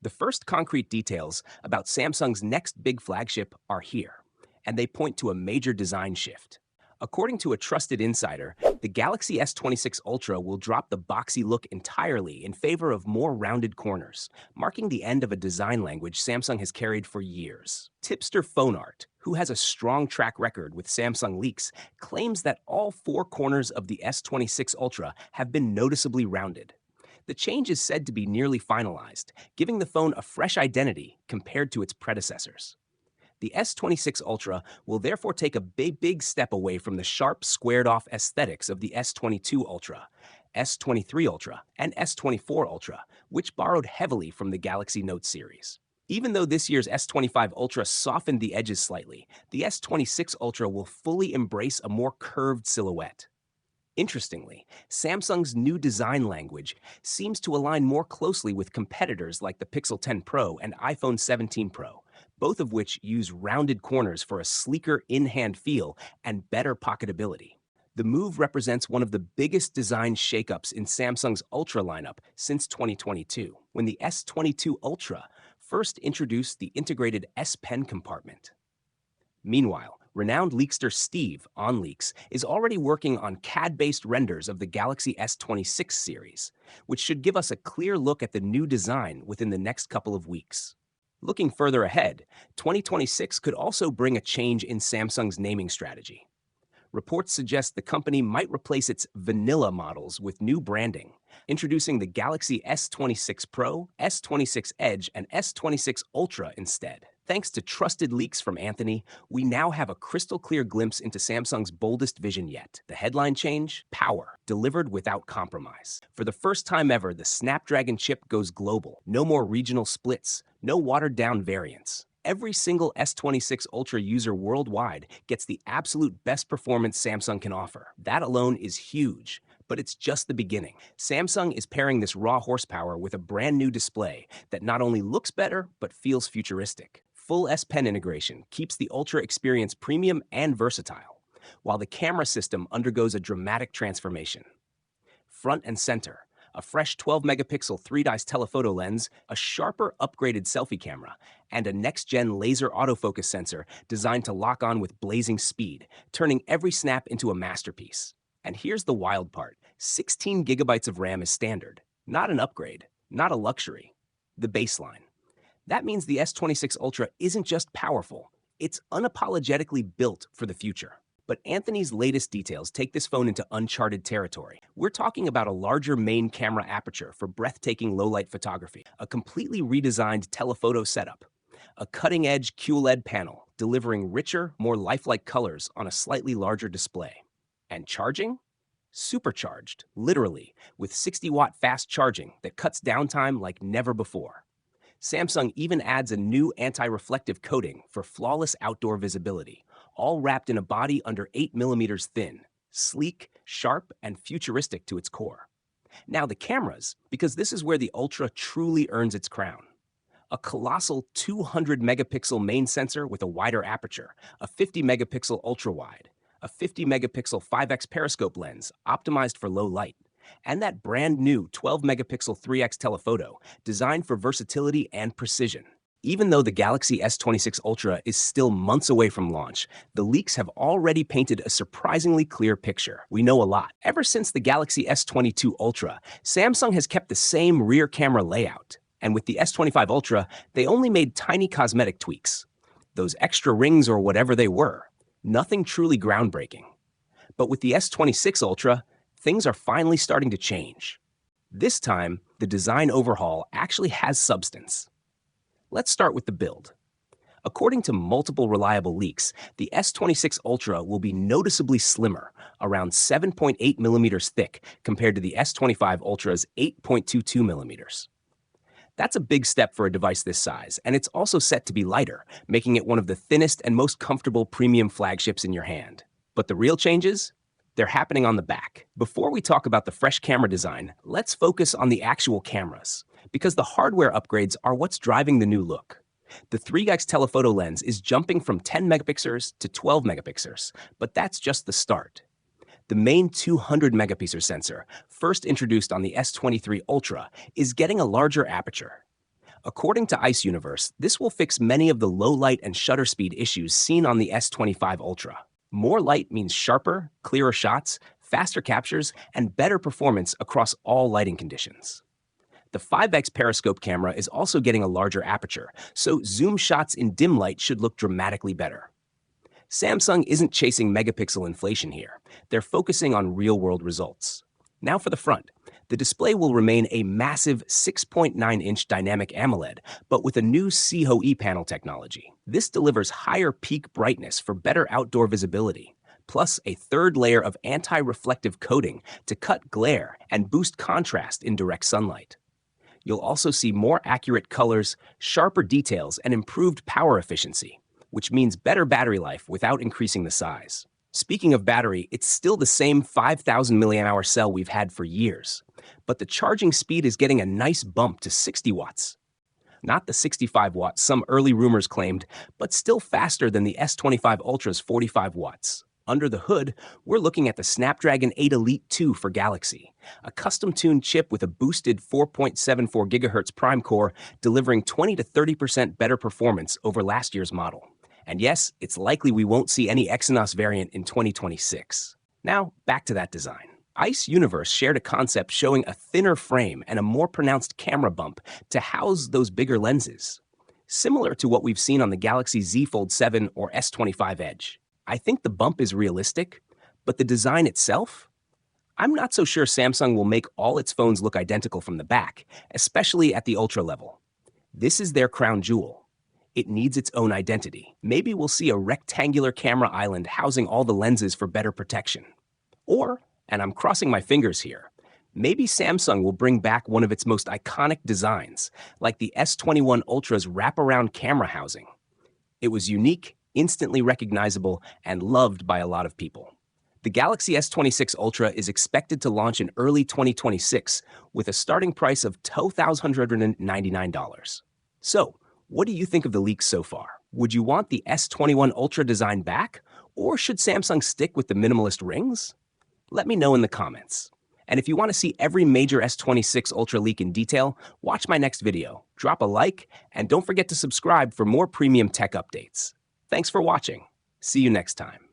The first concrete details about Samsung's next big flagship are here, and they point to a major design shift. According to a trusted insider, the Galaxy S26 Ultra will drop the boxy look entirely in favor of more rounded corners, marking the end of a design language Samsung has carried for years. Tipster PhoneArt, who has a strong track record with Samsung leaks, claims that all four corners of the S26 Ultra have been noticeably rounded. The change is said to be nearly finalized, giving the phone a fresh identity compared to its predecessors. The S26 Ultra will therefore take a big step away from the sharp, squared-off aesthetics of the S22 Ultra, S23 Ultra, and S24 Ultra, which borrowed heavily from the Galaxy Note series. Even though this year's S25 Ultra softened the edges slightly, the S26 Ultra will fully embrace a more curved silhouette. Interestingly, Samsung's new design language seems to align more closely with competitors like the Pixel 10 Pro and iPhone 17 Pro, both of which use rounded corners for a sleeker in-hand feel and better pocketability. The move represents one of the biggest design shakeups in Samsung's Ultra lineup since 2022, when the S22 Ultra first introduced the integrated S Pen compartment. Meanwhile, renowned leakster Steve, on Leaks, is already working on CAD-based renders of the Galaxy S26 series, which should give us a clear look at the new design within the next couple of weeks. Looking further ahead, 2026 could also bring a change in Samsung's naming strategy. Reports suggest the company might replace its vanilla models with new branding, introducing the Galaxy S26 Pro, S26 Edge, and S26 Ultra instead. Thanks to trusted leaks from Anthony, we now have a crystal-clear glimpse into Samsung's boldest vision yet. The headline change? Power, delivered without compromise. For the first time ever, the Snapdragon chip goes global. No more regional splits, no watered-down variants. Every single S26 Ultra user worldwide gets the absolute best performance Samsung can offer. That alone is huge, but it's just the beginning. Samsung is pairing this raw horsepower with a brand new display that not only looks better, but feels futuristic. Full S Pen integration keeps the Ultra experience premium and versatile, while the camera system undergoes a dramatic transformation. Front and center, a fresh 12-megapixel 3-dice telephoto lens, a sharper upgraded selfie camera, and a next-gen laser autofocus sensor designed to lock on with blazing speed, turning every snap into a masterpiece. And here's the wild part. 16 gigabytes of RAM is standard, not an upgrade, not a luxury, the baseline. That means the S26 Ultra isn't just powerful, it's unapologetically built for the future. But Anthony's latest details take this phone into uncharted territory. We're talking about a larger main camera aperture for breathtaking low-light photography, a completely redesigned telephoto setup, a cutting-edge QLED panel delivering richer, more lifelike colors on a slightly larger display. And charging? Supercharged, literally, with 60-watt fast charging that cuts downtime like never before. Samsung even adds a new anti-reflective coating for flawless outdoor visibility, all wrapped in a body under 8 millimeters thin, sleek, sharp, and futuristic to its core. Now the cameras, because this is where the Ultra truly earns its crown. A colossal 200-megapixel main sensor with a wider aperture, a 50-megapixel ultra-wide, a 50-megapixel 5x periscope lens optimized for low light, and that brand new 12-megapixel 3x telephoto designed for versatility and precision. Even though the Galaxy S26 Ultra is still months away from launch, the leaks have already painted a surprisingly clear picture. We know a lot. Ever since the Galaxy S22 Ultra, Samsung has kept the same rear camera layout. And with the S25 Ultra, they only made tiny cosmetic tweaks. Those extra rings or whatever they were. Nothing truly groundbreaking. But with the S26 Ultra, things are finally starting to change. This time, the design overhaul actually has substance. Let's start with the build. According to multiple reliable leaks, the S26 Ultra will be noticeably slimmer, around 7.8 millimeters thick compared to the S25 Ultra's 8.22 millimeters. That's a big step for a device this size, and it's also set to be lighter, making it one of the thinnest and most comfortable premium flagships in your hand. But the real changes? They're happening on the back. Before we talk about the fresh camera design, let's focus on the actual cameras, because the hardware upgrades are what's driving the new look. The 3x telephoto lens is jumping from 10 megapixels to 12 megapixels, but that's just the start. The main 200 megapixel sensor, first introduced on the S23 Ultra, is getting a larger aperture. According to Ice Universe, this will fix many of the low light and shutter speed issues seen on the S25 Ultra. More light means sharper, clearer shots, faster captures, and better performance across all lighting conditions. The 5x periscope camera is also getting a larger aperture, so zoom shots in dim light should look dramatically better. Samsung isn't chasing megapixel inflation here. They're focusing on real-world results. Now for the front. The display will remain a massive 6.9-inch dynamic AMOLED, but with a new COE panel technology. This delivers higher peak brightness for better outdoor visibility, plus a third layer of anti-reflective coating to cut glare and boost contrast in direct sunlight. You'll also see more accurate colors, sharper details, and improved power efficiency, which means better battery life without increasing the size. Speaking of battery, it's still the same 5,000 mAh cell we've had for years, but the charging speed is getting a nice bump to 60 watts. Not the 65 watts some early rumors claimed, but still faster than the S25 Ultra's 45 watts. Under the hood, we're looking at the Snapdragon 8 Elite 2 for Galaxy, a custom-tuned chip with a boosted 4.74 GHz prime core, delivering 20 to 30% better performance over last year's model. And yes, it's likely we won't see any Exynos variant in 2026. Now, back to that design. Ice Universe shared a concept showing a thinner frame and a more pronounced camera bump to house those bigger lenses, similar to what we've seen on the Galaxy Z Fold 7 or S25 Edge. I think the bump is realistic, but the design itself? I'm not so sure Samsung will make all its phones look identical from the back, especially at the Ultra level. This is their crown jewel. It needs its own identity. Maybe we'll see a rectangular camera island housing all the lenses for better protection. Or, and I'm crossing my fingers here, maybe Samsung will bring back one of its most iconic designs, like the S21 Ultra's wraparound camera housing. It was unique, instantly recognizable, and loved by a lot of people. The Galaxy S26 Ultra is expected to launch in early 2026 with a starting price of $2,199. So, what do you think of the leaks so far? Would you want the S21 Ultra design back, or should Samsung stick with the minimalist rings? Let me know in the comments. And if you want to see every major S26 Ultra leak in detail, watch my next video, drop a like, and don't forget to subscribe for more premium tech updates. Thanks for watching. See you next time.